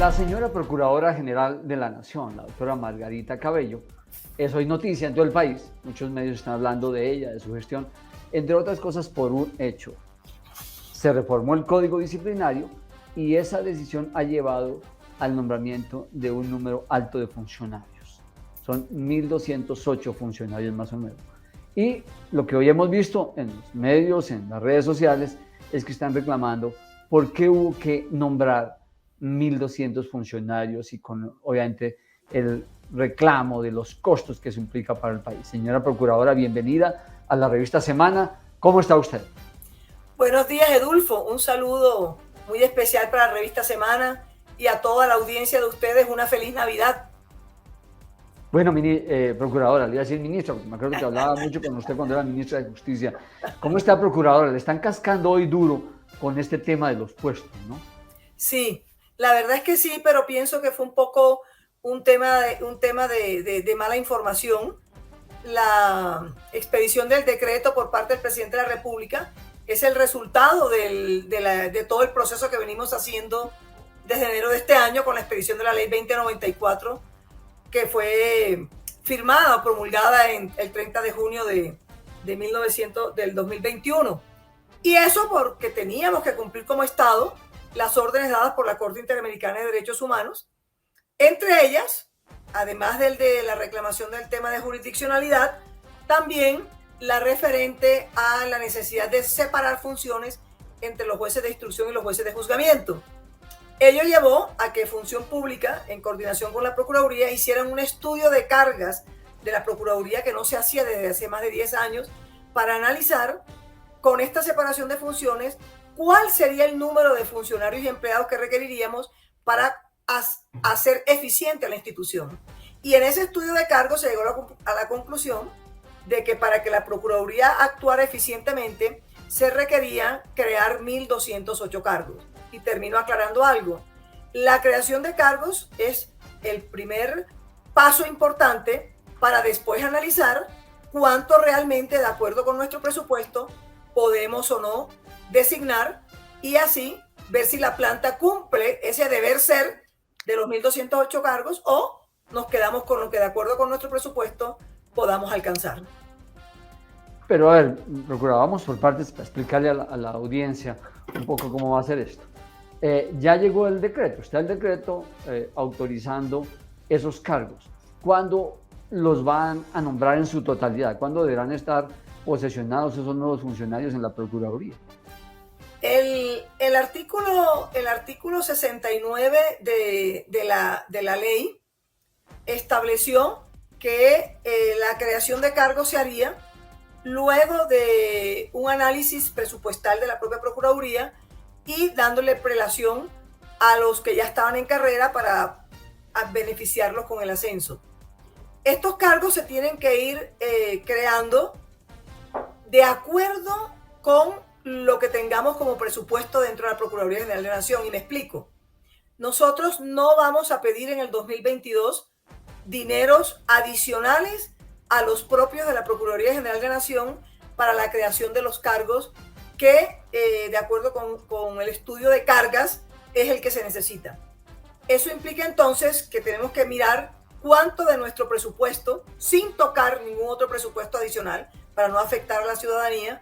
La señora Procuradora General de la Nación, la doctora Margarita Cabello, es hoy noticia en todo el país. Muchos medios están hablando de ella, de su gestión, entre otras cosas por un hecho. Se reformó el Código Disciplinario y esa decisión ha llevado al nombramiento de un número alto de funcionarios. Son 1.208 funcionarios más o menos. Y lo que hoy hemos visto en los medios, en las redes sociales, es que están reclamando por qué hubo que nombrar 1.200 funcionarios y con, obviamente, el reclamo de los costos que se implica para el país. Señora Procuradora, bienvenida a la revista Semana. ¿Cómo está usted? Buenos días, Edulfo. Un saludo muy especial para la revista Semana y a toda la audiencia de ustedes. Una feliz Navidad. Bueno, Procuradora, le iba a decir ministra, porque me acuerdo que hablaba mucho con usted cuando era ministra de Justicia. ¿Cómo está, Procuradora? Le están cascando hoy duro con este tema de los puestos, ¿no? Sí, la verdad es que sí, pero pienso que fue un poco un tema de mala información. La expedición del decreto por parte del presidente de la República es el resultado de todo el proceso que venimos haciendo desde enero de este año con la expedición de la ley 2094, que fue firmada o promulgada el 30 de junio del 2021. Y eso porque teníamos que cumplir como Estado las órdenes dadas por la Corte Interamericana de Derechos Humanos, entre ellas, además de la reclamación del tema de jurisdiccionalidad, también la referente a la necesidad de separar funciones entre los jueces de instrucción y los jueces de juzgamiento. Ello llevó a que Función Pública, en coordinación con la Procuraduría, hicieran un estudio de cargas de la Procuraduría que no se hacía desde hace más de 10 años para analizar con esta separación de funciones cuál sería el número de funcionarios y empleados que requeriríamos para hacer eficiente a la institución. Y en ese estudio de cargos se llegó a la conclusión de que para que la Procuraduría actuara eficientemente se requería crear 1.208 cargos. Y termino aclarando algo. La creación de cargos es el primer paso importante para después analizar cuánto realmente, de acuerdo con nuestro presupuesto, podemos o no designar y así ver si la planta cumple ese deber ser de los 1.208 cargos o nos quedamos con lo que de acuerdo con nuestro presupuesto podamos alcanzar. Pero a ver, Procurador, vamos por partes para explicarle a la audiencia un poco cómo va a ser esto. Ya llegó el decreto, está el decreto autorizando esos cargos. ¿Cuándo los van a nombrar en su totalidad? ¿Cuándo deberán estar posesionados esos nuevos funcionarios en la Procuraduría? El artículo 69 de la ley estableció que la creación de cargos se haría luego de un análisis presupuestal de la propia Procuraduría y dándole prelación a los que ya estaban en carrera para beneficiarlos con el ascenso. Estos cargos se tienen que ir creando de acuerdo con lo que tengamos como presupuesto dentro de la Procuraduría General de la Nación. Y me explico. Nosotros no vamos a pedir en el 2022 dineros adicionales a los propios de la Procuraduría General de la Nación para la creación de los cargos que, de acuerdo con el estudio de cargas, es el que se necesita. Eso implica entonces que tenemos que mirar cuánto de nuestro presupuesto, sin tocar ningún otro presupuesto adicional, para no afectar a la ciudadanía,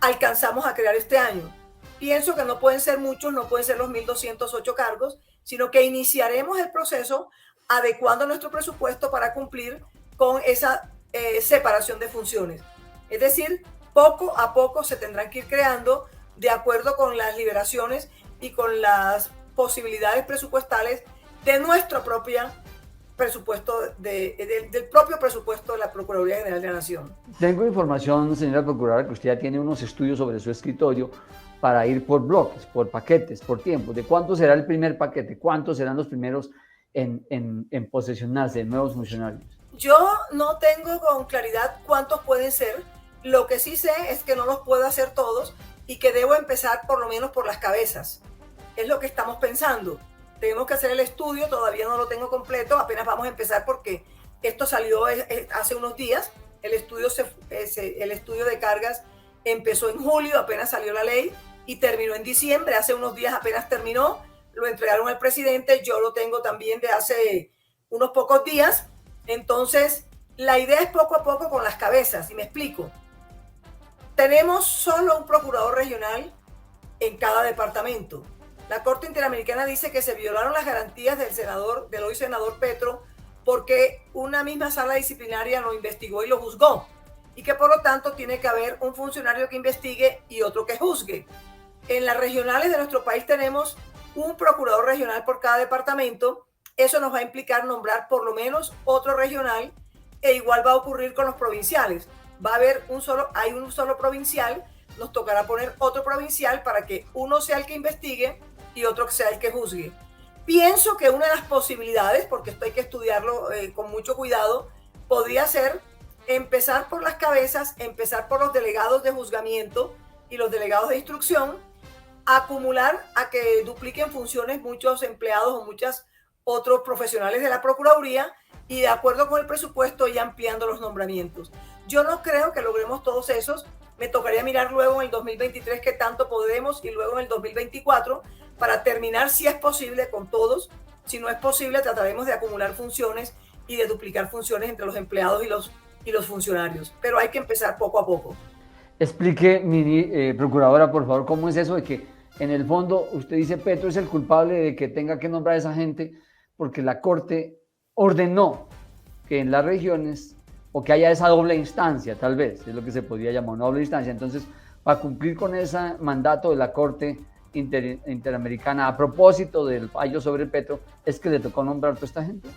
alcanzamos a crear este año. Pienso que no pueden ser muchos, no pueden ser los 1.208 cargos, sino que iniciaremos el proceso adecuando nuestro presupuesto para cumplir con esa separación de funciones. Es decir, poco a poco se tendrán que ir creando de acuerdo con las liberaciones y con las posibilidades presupuestales de nuestro propio presupuesto, del propio presupuesto de la Procuraduría General de la Nación. Tengo información, señora Procuradora, que usted ya tiene unos estudios sobre su escritorio para ir por bloques, por paquetes, por tiempos. ¿De cuánto será el primer paquete? ¿Cuántos serán los primeros en posesionarse de nuevos funcionarios? Yo no tengo con claridad cuántos pueden ser. Lo que sí sé es que no los puedo hacer todos y que debo empezar por lo menos por las cabezas. Es lo que estamos pensando. Tenemos que hacer el estudio, todavía no lo tengo completo, apenas vamos a empezar porque esto salió hace unos días. El estudio de cargas empezó en julio, apenas salió la ley, y terminó en diciembre, hace unos días apenas terminó. lo entregaron al presidente, yo lo tengo también de hace unos pocos días. Entonces, la idea es poco a poco con las cabezas, y me explico. Tenemos solo un procurador regional en cada departamento. La Corte Interamericana dice que se violaron las garantías del hoy senador Petro porque una misma sala disciplinaria lo investigó y lo juzgó, y que por lo tanto tiene que haber un funcionario que investigue y otro que juzgue. En las regionales de nuestro país tenemos un procurador regional por cada departamento. Eso nos va a implicar nombrar por lo menos otro regional, e igual va a ocurrir con los provinciales. Va a haber hay un solo provincial, nos tocará poner otro provincial para que uno sea el que investigue y otro sea el que juzgue. Pienso que una de las posibilidades, porque esto hay que estudiarlo con mucho cuidado, podría ser empezar por las cabezas, empezar por los delegados de juzgamiento y los delegados de instrucción, acumular a que dupliquen funciones muchos empleados o muchos otros profesionales de la Procuraduría, y de acuerdo con el presupuesto ir ampliando los nombramientos. Yo no creo que logremos todos esos. Me tocaría mirar luego en el 2023 qué tanto podemos, y luego en el 2024 para terminar si es posible con todos. Si no es posible, trataremos de acumular funciones y de duplicar funciones entre los empleados y los funcionarios. Pero hay que empezar poco a poco. Explique, procuradora, por favor, cómo es eso de que en el fondo usted dice Petro es el culpable de que tenga que nombrar a esa gente porque la Corte ordenó que en las regiones, o que haya esa doble instancia, tal vez, es lo que se podría llamar una doble instancia. Entonces, para cumplir con ese mandato de la Corte Interamericana a propósito del fallo sobre Petro, es que le tocó nombrar a toda esta gente.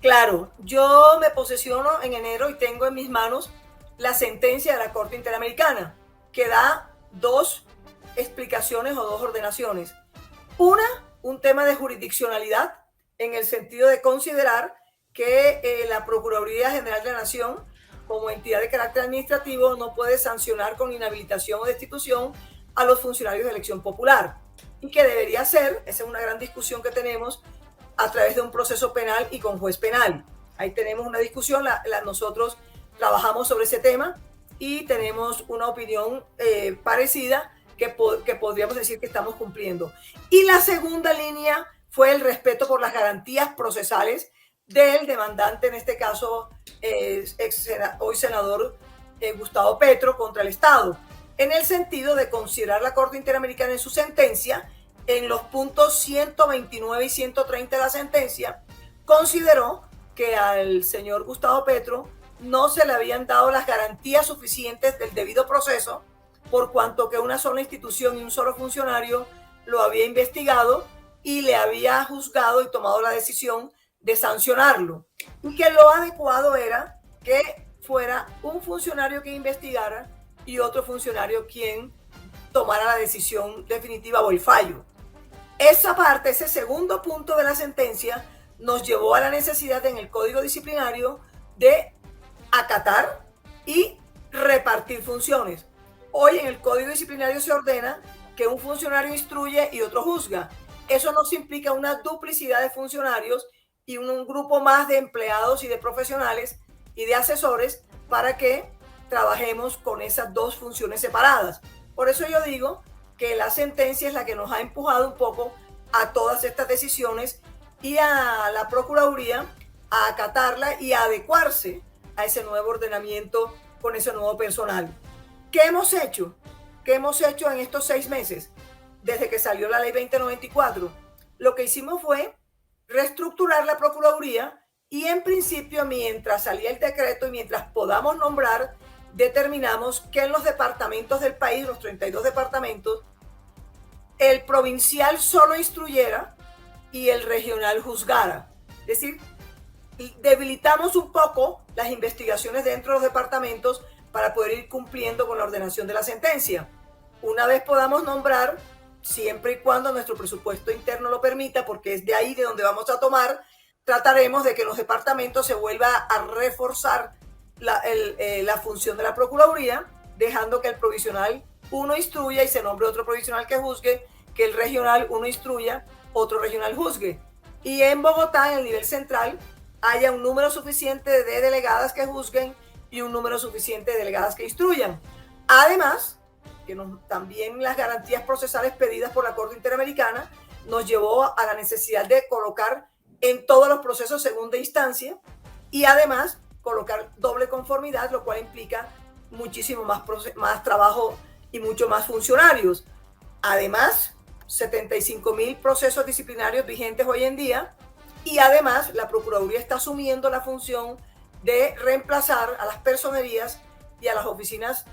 Claro, yo me posesiono en enero y tengo en mis manos la sentencia de la Corte Interamericana, que da dos explicaciones o dos ordenaciones. Una, un tema de jurisdiccionalidad, en el sentido de considerar que la Procuraduría General de la Nación, como entidad de carácter administrativo, no puede sancionar con inhabilitación o destitución a los funcionarios de elección popular, y que debería ser, esa es una gran discusión que tenemos, a través de un proceso penal y con juez penal. Ahí tenemos una discusión, nosotros trabajamos sobre ese tema y tenemos una opinión parecida que podríamos decir que estamos cumpliendo. Y la segunda línea fue el respeto por las garantías procesales del demandante, en este caso hoy senador Gustavo Petro, contra el Estado, en el sentido de considerar la Corte Interamericana en su sentencia, en los puntos 129 y 130 de la sentencia, consideró que al señor Gustavo Petro no se le habían dado las garantías suficientes del debido proceso, por cuanto que una sola institución y un solo funcionario lo había investigado y le había juzgado y tomado la decisión de sancionarlo, y que lo adecuado era que fuera un funcionario que investigara y otro funcionario quien tomara la decisión definitiva o el fallo. Esa parte, ese segundo punto de la sentencia, nos llevó a la necesidad en el Código Disciplinario de acatar y repartir funciones. Hoy en el Código Disciplinario se ordena que un funcionario instruye y otro juzga. Eso nos implica una duplicidad de funcionarios y un grupo más de empleados y de profesionales y de asesores para que trabajemos con esas dos funciones separadas. Por eso yo digo que la sentencia es la que nos ha empujado un poco a todas estas decisiones y a la Procuraduría a acatarla y a adecuarse a ese nuevo ordenamiento con ese nuevo personal. ¿Qué hemos hecho? ¿Qué hemos hecho en estos 6 meses? Desde que salió la ley 2094, lo que hicimos fue reestructurar la Procuraduría y en principio, mientras salía el decreto y mientras podamos nombrar, determinamos que en los departamentos del país, los 32 departamentos, el provincial solo instruyera y el regional juzgara. Es decir, debilitamos un poco las investigaciones dentro de los departamentos para poder ir cumpliendo con la ordenación de la sentencia. Una vez podamos nombrar, siempre y cuando nuestro presupuesto interno lo permita, porque es de ahí de donde vamos a tomar, trataremos de que en los departamentos se vuelva a reforzar la función de la Procuraduría, dejando que el provisional uno instruya y se nombre otro provisional que juzgue, que el regional uno instruya, otro regional juzgue. Y en Bogotá, en el nivel central, haya un número suficiente de delegadas que juzguen y un número suficiente de delegadas que instruyan. Además, que también las garantías procesales pedidas por la Corte Interamericana nos llevó a la necesidad de colocar en todos los procesos segunda instancia y además colocar doble conformidad, lo cual implica muchísimo más trabajo y mucho más funcionarios. Además, 75.000 procesos disciplinarios vigentes hoy en día y además la Procuraduría está asumiendo la función de reemplazar a las personerías y a las oficinas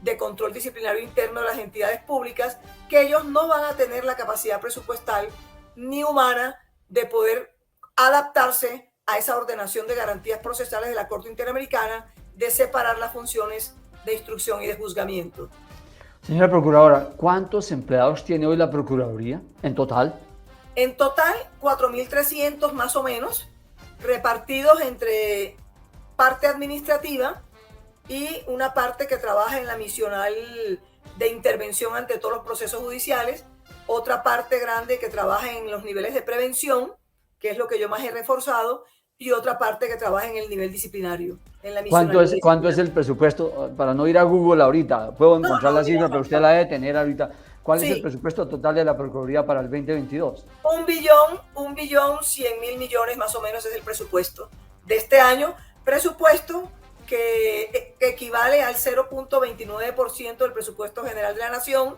de control disciplinario interno de las entidades públicas, que ellos no van a tener la capacidad presupuestal ni humana de poder adaptarse a esa ordenación de garantías procesales de la Corte Interamericana de separar las funciones de instrucción y de juzgamiento. Señora Procuradora, ¿cuántos empleados tiene hoy la Procuraduría en total? En total, 4.300 más o menos, repartidos entre parte administrativa y una parte que trabaja en la misional de intervención ante todos los procesos judiciales, otra parte grande que trabaja en los niveles de prevención, que es lo que yo más he reforzado, y otra parte que trabaja en el nivel disciplinario. En la ¿Cuánto es el presupuesto? Para no ir a Google ahorita, puedo encontrar la cifra, pero usted la debe tener ahorita. ¿Cuál es el presupuesto total de la Procuraduría para el 2022? 1.100.000 millones más o menos es el presupuesto de este año, presupuesto que equivale al 0.29% del presupuesto general de la Nación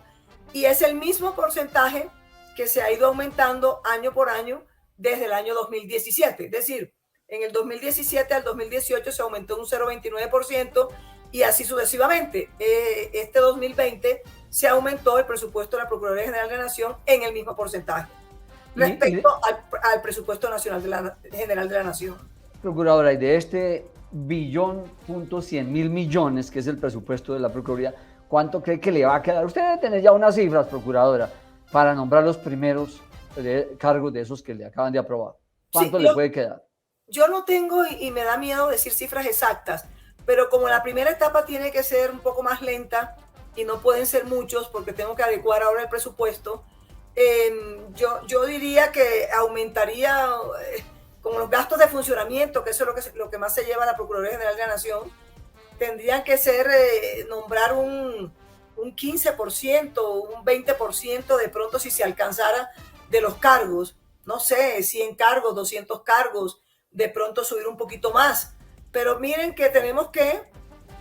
y es el mismo porcentaje que se ha ido aumentando año por año desde el año 2017. Es decir, en el 2017 al 2018 se aumentó un 0.29% y así sucesivamente. Este 2020 se aumentó el presupuesto de la Procuraduría General de la Nación en el mismo porcentaje respecto al presupuesto nacional general de la Nación. Procuradora, y de este $1.100.000 que es el presupuesto de la Procuraduría, ¿cuánto cree que le va a quedar? Usted debe tener ya unas cifras, Procuradora, para nombrar los primeros cargos de esos que le acaban de aprobar. ¿Cuánto le puede quedar? Yo no tengo y me da miedo decir cifras exactas, pero como la primera etapa tiene que ser un poco más lenta y no pueden ser muchos porque tengo que adecuar ahora el presupuesto, yo diría que aumentaría con los gastos de funcionamiento, que eso es lo que más se lleva a la Procuraduría General de la Nación, tendrían que ser nombrar un 15%, un 20% de pronto si se alcanzara de los cargos, no sé, 100 cargos, 200 cargos, de pronto subir un poquito más. Pero miren que tenemos que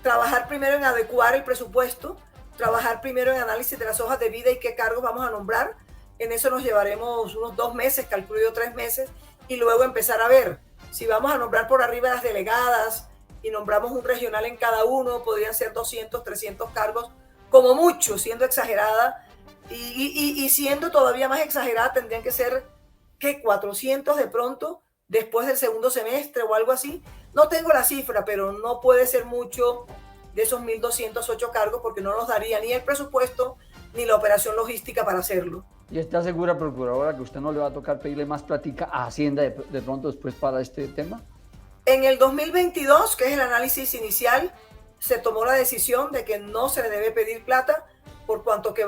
trabajar primero en adecuar el presupuesto, trabajar primero en análisis de las hojas de vida y qué cargos vamos a nombrar. En eso nos llevaremos unos 2 meses, calculo yo 3 meses, y luego empezar a ver si vamos a nombrar por arriba las delegadas y nombramos un regional en cada uno, podrían ser 200, 300 cargos, como mucho, siendo exagerada, y siendo todavía más exagerada tendrían que ser, ¿qué? 400 de pronto, después del segundo semestre o algo así. No tengo la cifra, pero no puede ser mucho de esos 1.208 cargos porque no nos daría ni el presupuesto ni la operación logística para hacerlo. ¿Y está segura, Procuradora, que usted no le va a tocar pedirle más plática a Hacienda de pronto después para este tema? En el 2022, que es el análisis inicial, se tomó la decisión de que no se le debe pedir plata por cuanto que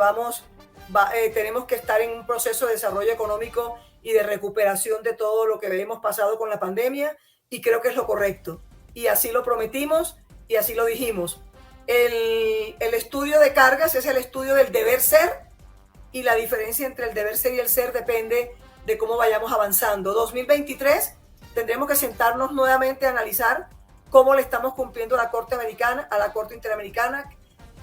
tenemos que estar en un proceso de desarrollo económico y de recuperación de todo lo que hemos pasado con la pandemia y creo que es lo correcto. Y así lo prometimos y así lo dijimos. El estudio de cargas es el estudio del deber ser y la diferencia entre el deber ser y el ser depende de cómo vayamos avanzando. 2023 tendremos que sentarnos nuevamente a analizar cómo le estamos cumpliendo a la Corte Interamericana,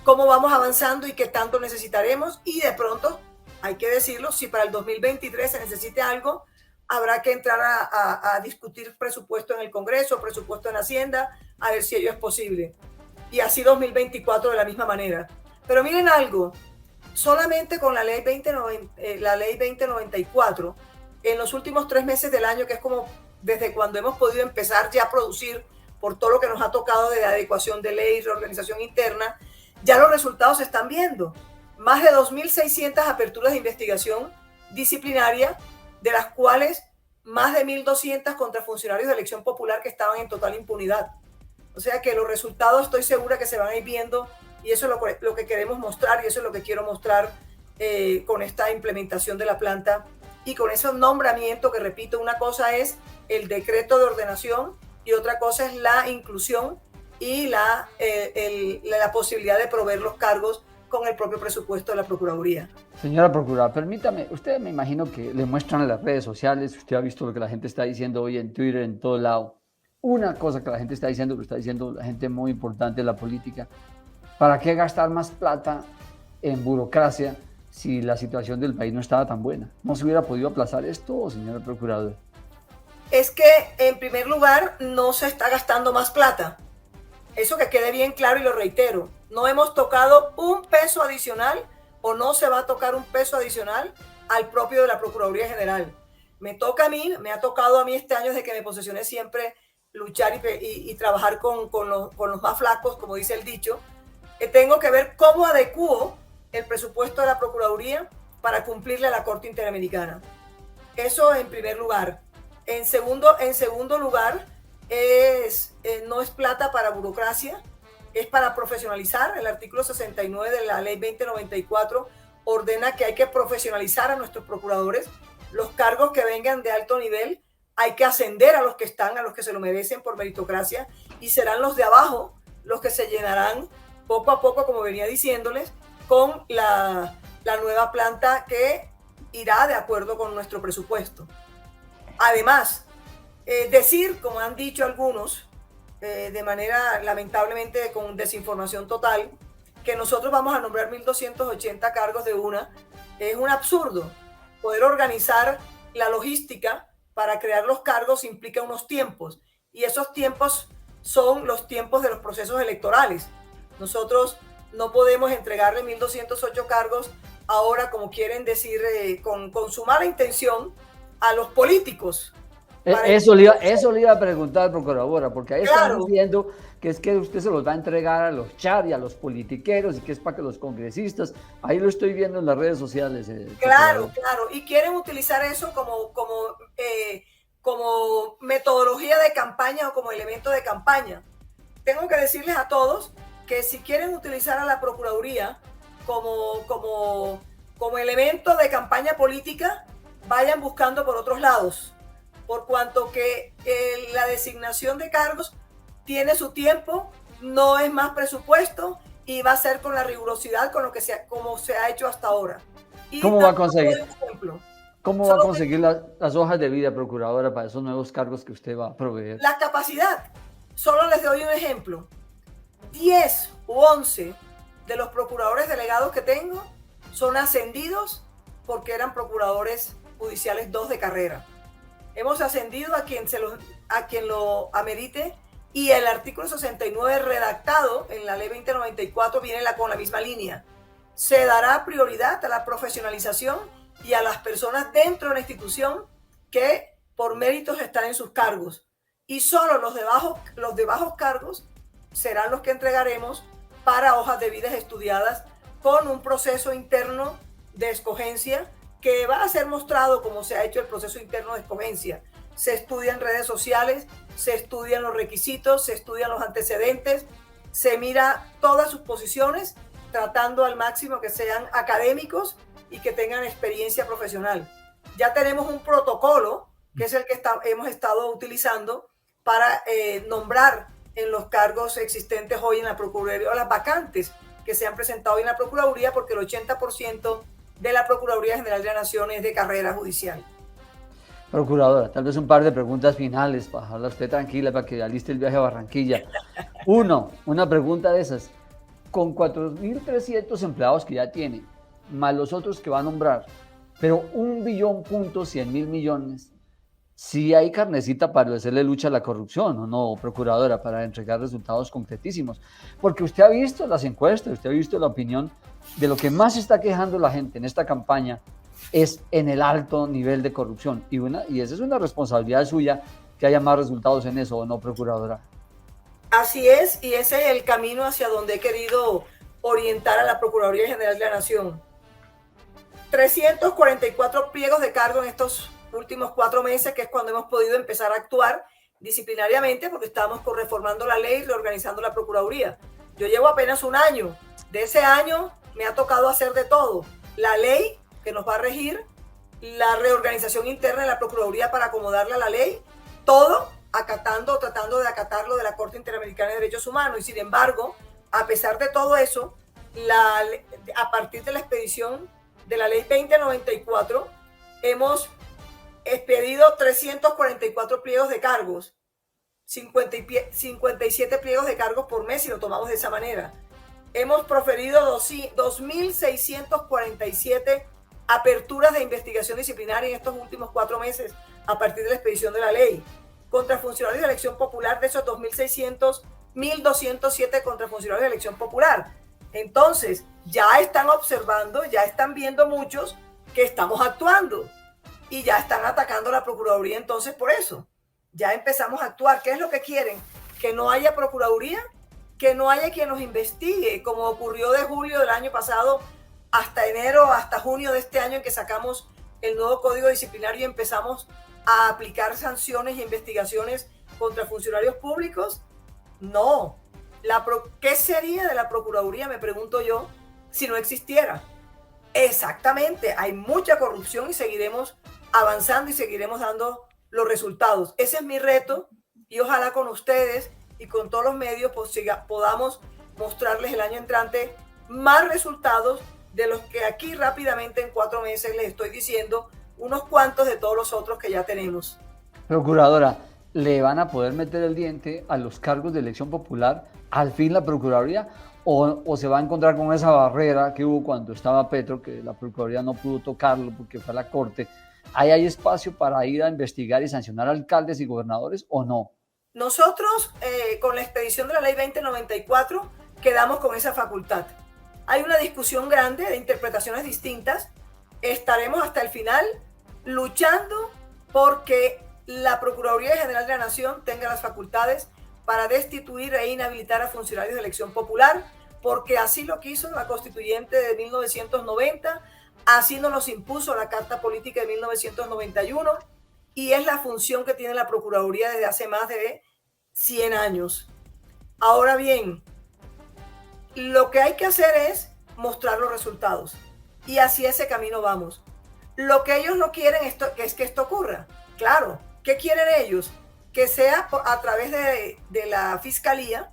cómo vamos avanzando y qué tanto necesitaremos y de pronto, hay que decirlo, si para el 2023 se necesite algo, habrá que entrar a discutir presupuesto en el Congreso, presupuesto en Hacienda, a ver si ello es posible. Y así 2024 de la misma manera. Pero miren algo, solamente con la ley 2094, en los últimos 3 meses del año, que es como desde cuando hemos podido empezar ya a producir por todo lo que nos ha tocado de adecuación de ley, reorganización interna, ya los resultados se están viendo. Más de 2.600 aperturas de investigación disciplinaria, de las cuales más de 1.200 contra funcionarios de elección popular que estaban en total impunidad. O sea que los resultados estoy segura que se van a ir viendo y eso es lo que queremos mostrar y eso es lo que quiero mostrar con esta implementación de la planta y con ese nombramiento que, repito, una cosa es el decreto de ordenación y otra cosa es la inclusión y la posibilidad de proveer los cargos con el propio presupuesto de la Procuraduría. Señora Procuradora, permítame, usted me imagino que le muestran en las redes sociales, usted ha visto lo que la gente está diciendo hoy en Twitter, en todo lado. Una cosa que la gente está diciendo, que está diciendo la gente muy importante de la política, ¿para qué gastar más plata en burocracia si la situación del país no estaba tan buena? ¿No se hubiera podido aplazar esto, señora Procuradora? Es que, en primer lugar, no se está gastando más plata. Eso que quede bien claro y lo reitero. No hemos tocado un peso adicional o no se va a tocar un peso adicional al propio de la Procuraduría General. Me toca a mí, me ha tocado a mí este año desde que me posesioné siempre luchar y trabajar con los más flacos, como dice el dicho. Tengo que ver cómo adecuo el presupuesto de la Procuraduría para cumplirle a la Corte Interamericana. Eso en primer lugar. En segundo lugar, no es plata para burocracia, es para profesionalizar. El artículo 69 de la ley 2094 ordena que hay que profesionalizar a nuestros procuradores. Los cargos que vengan de alto nivel hay que ascender a los que están, a los que se lo merecen por meritocracia, y serán los de abajo los que se llenarán poco a poco, como venía diciéndoles, con la nueva planta que irá de acuerdo con nuestro presupuesto. Además, decir, como han dicho algunos, de manera lamentablemente con desinformación total, que nosotros vamos a nombrar 1.280 cargos de una, es un absurdo. Poder organizar la logística para crear los cargos implica unos tiempos, y esos tiempos son los tiempos de los procesos electorales. Nosotros no podemos entregarle 1.208 cargos ahora, como quieren decir, con su mala intención, a los políticos. Eso le iba a preguntar, Procuradora, porque ahí claro, están diciendo que es que usted se los va a entregar a los chat y a los politiqueros y que es para que los congresistas, ahí lo estoy viendo en las redes sociales. Claro, y quieren utilizar eso como metodología de campaña o como elemento de campaña. Tengo que decirles a todos que si quieren utilizar a la Procuraduría como elemento de campaña política, vayan buscando por otros lados, por cuanto que la designación de cargos tiene su tiempo, no es más presupuesto y va a ser con la rigurosidad como se ha hecho hasta ahora. Y ¿cómo va a conseguir las hojas de vida, Procuradora, para esos nuevos cargos que usted va a proveer? La capacidad. Solo les doy un ejemplo. 10 u 11 de los procuradores delegados que tengo son ascendidos porque eran procuradores judiciales 2 de carrera. Hemos ascendido a quien lo amerite, y el artículo 69 redactado en la ley 2094 viene con la misma línea. Se dará prioridad a la profesionalización y a las personas dentro de la institución que por méritos están en sus cargos, y solo los de bajos cargos serán los que entregaremos para hojas de vida estudiadas con un proceso interno de escogencia que va a ser mostrado como se ha hecho el proceso interno de escogencia. Se estudian redes sociales, se estudian los requisitos, se estudian los antecedentes, se mira todas sus posiciones, tratando al máximo que sean académicos y que tengan experiencia profesional. Ya tenemos un protocolo, que es el que hemos estado utilizando para nombrar en los cargos existentes hoy en la Procuraduría, o las vacantes que se han presentado hoy en la Procuraduría, porque el 80% de la Procuraduría General de la Nación es de carrera judicial. Procuradora, tal vez un par de preguntas finales para dejarla usted tranquila, para que aliste el viaje a Barranquilla. Una pregunta de esas. Con 4.300 empleados que ya tiene, más los otros que va a nombrar, pero 1.100.000.000.000, sí hay carnecita para hacerle lucha a la corrupción, ¿o no, Procuradora, para entregar resultados concretísimos? Porque usted ha visto las encuestas, usted ha visto la opinión de lo que más está quejando la gente en esta campaña es en el alto nivel de corrupción, y esa es una responsabilidad suya que haya más resultados en eso, ¿o no, Procuradora? Así es, y ese es el camino hacia donde he querido orientar a la Procuraduría General de la Nación. 344 pliegos de cargo en estos últimos 4 meses, que es cuando hemos podido empezar a actuar disciplinariamente, porque estábamos reformando la ley y reorganizando la Procuraduría. Yo llevo apenas un año. De ese año me ha tocado hacer de todo. La ley que nos va a regir, la reorganización interna de la Procuraduría para acomodarla a la ley, todo tratando de acatar lo de la Corte Interamericana de Derechos Humanos. Y sin embargo, a pesar de todo eso, a partir de la expedición de la ley 2094, hemos expedido 344 pliegos de cargos, 57 pliegos de cargos por mes si lo tomamos de esa manera. Hemos proferido 2.647 aperturas de investigación disciplinaria en estos últimos 4 meses a partir de la expedición de la ley. Contra funcionarios de elección popular, de esos 2.600, 1.207 contra funcionarios de elección popular. Entonces, ya están observando, ya están viendo muchos que estamos actuando y ya están atacando a la Procuraduría. Entonces, por eso, ya empezamos a actuar. ¿Qué es lo que quieren? Que no haya Procuraduría, que no haya quien nos investigue, como ocurrió de julio del año pasado hasta enero, hasta junio de este año, en que sacamos el nuevo Código Disciplinario y empezamos a aplicar sanciones y investigaciones contra funcionarios públicos. No. ¿Qué sería de la Procuraduría, me pregunto yo, si no existiera? Exactamente, hay mucha corrupción y seguiremos avanzando y seguiremos dando los resultados. Ese es mi reto y ojalá con ustedes y con todos los medios podamos mostrarles el año entrante más resultados de los que aquí rápidamente en 4 meses les estoy diciendo, unos cuantos de todos los otros que ya tenemos. Procuradora, ¿le van a poder meter el diente a los cargos de elección popular al fin la Procuraduría o se va a encontrar con esa barrera que hubo cuando estaba Petro, que la Procuraduría no pudo tocarlo porque fue a la Corte? ¿Ahí hay espacio para ir a investigar y sancionar alcaldes y gobernadores o no? Nosotros, con la expedición de la ley 2094, quedamos con esa facultad. Hay una discusión grande de interpretaciones distintas. Estaremos hasta el final luchando porque la Procuraduría General de la Nación tenga las facultades para destituir e inhabilitar a funcionarios de elección popular, porque así lo quiso la Constituyente de 1990, así nos los impuso la Carta Política de 1991, y es la función que tiene la Procuraduría desde hace más de 100 años. Ahora bien, lo que hay que hacer es mostrar los resultados, y hacia ese camino vamos. Lo que ellos no quieren es que esto ocurra. Claro, ¿qué quieren ellos? Que sea a través de la Fiscalía,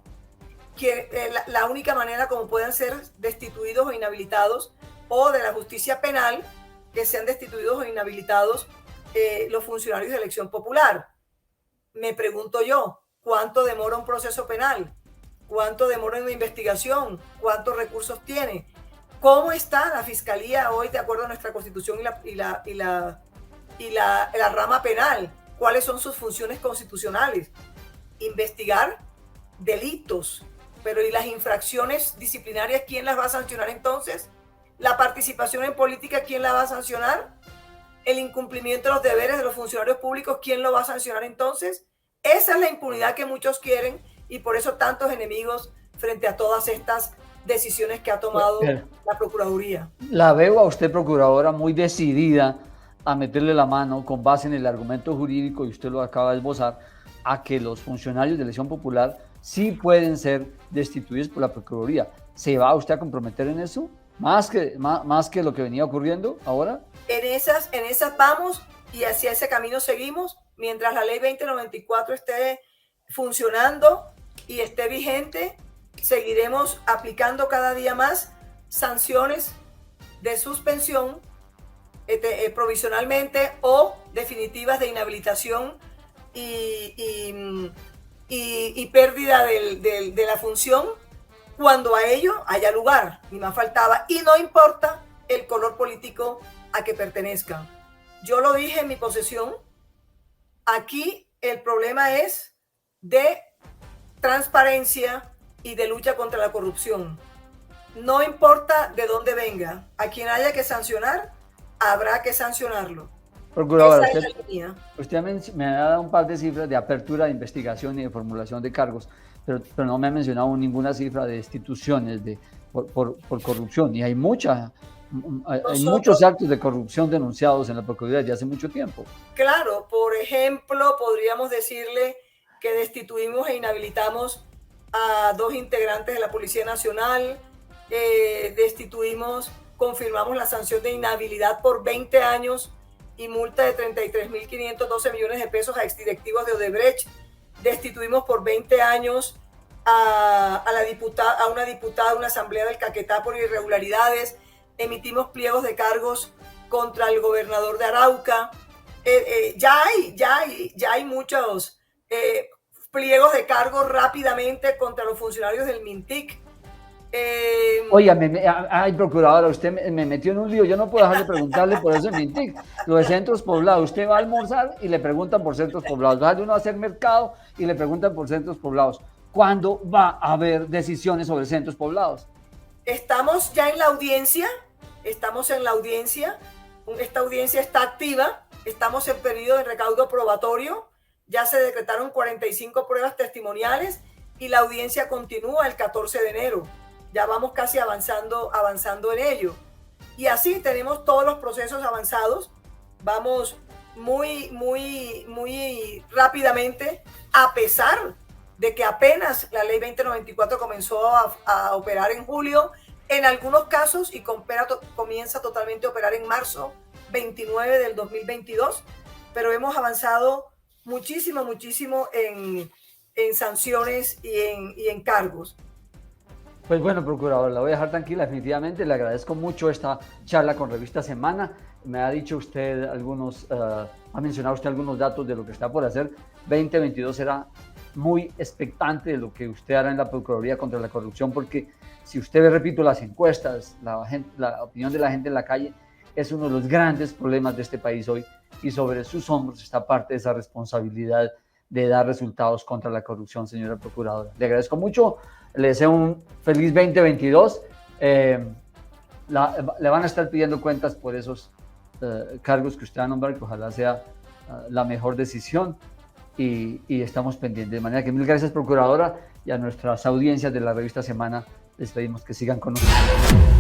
que la única manera como puedan ser destituidos o inhabilitados, o de la justicia penal, que sean destituidos o inhabilitados los funcionarios de elección popular. Me pregunto yo, ¿cuánto demora un proceso penal? ¿Cuánto demora una investigación? ¿Cuántos recursos tiene? ¿Cómo está la Fiscalía hoy de acuerdo a nuestra Constitución y la rama penal? ¿Cuáles son sus funciones constitucionales? Investigar delitos, pero ¿y las infracciones disciplinarias quién las va a sancionar entonces? ¿La participación en política quién la va a sancionar? ¿El incumplimiento de los deberes de los funcionarios públicos quién lo va a sancionar entonces? Esa es la impunidad que muchos quieren y por eso tantos enemigos frente a todas estas decisiones que ha tomado la Procuraduría. La veo a usted, procuradora, muy decidida a meterle la mano con base en el argumento jurídico, y usted lo acaba de esbozar, a que los funcionarios de elección popular sí pueden ser destituidos por la Procuraduría. ¿Se va usted a comprometer en eso? ¿Más que lo que venía ocurriendo ahora? En esas vamos y hacia ese camino seguimos. Mientras la ley 2094 esté funcionando y esté vigente, seguiremos aplicando cada día más sanciones de suspensión provisionalmente o definitivas de inhabilitación y pérdida de la función cuando a ello haya lugar, ni más faltaba, y no importa el color político a que pertenezcan. Yo lo dije en mi posesión, aquí el problema es de transparencia y de lucha contra la corrupción. No importa de dónde venga, a quien haya que sancionar, habrá que sancionarlo. Procuradora, usted me ha dado un par de cifras de apertura de investigación y de formulación de cargos, pero no me ha mencionado ninguna cifra de destituciones por corrupción, y hay muchos actos de corrupción denunciados en la Procuraduría desde hace mucho tiempo. Claro, por ejemplo, podríamos decirle que destituimos e inhabilitamos a 2 integrantes de la Policía Nacional, confirmamos la sanción de inhabilidad por 20 años y multa de 33.512 millones de pesos a exdirectivos de Odebrecht. Destituimos por 20 años a una diputada de una asamblea del Caquetá por irregularidades, emitimos pliegos de cargos contra el gobernador de Arauca. Ya hay muchos pliegos de cargos rápidamente contra los funcionarios del MINTIC. Oiga, ay, procuradora, usted me metió en un lío. Yo no puedo dejar de preguntarle por eso en MINTIC. Lo de centros poblados, usted va a almorzar y le preguntan por centros poblados. Va uno a hacer mercado y le preguntan por centros poblados. ¿Cuándo va a haber decisiones sobre centros poblados? Estamos ya en la audiencia. Esta audiencia está activa. Estamos en periodo de recaudo probatorio. Ya se decretaron 45 pruebas testimoniales y la audiencia continúa el 14 de enero. Ya vamos casi avanzando en ello. Y así tenemos todos los procesos avanzados. Vamos muy rápidamente, a pesar de que apenas la ley 2094 comenzó a operar en julio, en algunos casos, y comienza totalmente a operar en marzo 29 del 2022, pero hemos avanzado muchísimo en sanciones y en cargos. Pues bueno, procurador, la voy a dejar tranquila, definitivamente. Le agradezco mucho esta charla con Revista Semana. Me ha dicho usted ha mencionado usted algunos datos de lo que está por hacer. 2022 será muy expectante de lo que usted hará en la Procuraduría contra la Corrupción, porque si usted ve, repito, las encuestas, la opinión de la gente en la calle, es uno de los grandes problemas de este país hoy, y sobre sus hombros está parte de esa responsabilidad de dar resultados contra la corrupción, señora Procuradora. Le agradezco mucho. Le deseo un feliz 2022. Le van a estar pidiendo cuentas por esos cargos que usted va a nombrar, que ojalá sea la mejor decisión, y estamos pendientes. De manera que mil gracias, Procuradora, y a nuestras audiencias de la Revista Semana les pedimos que sigan con nosotros.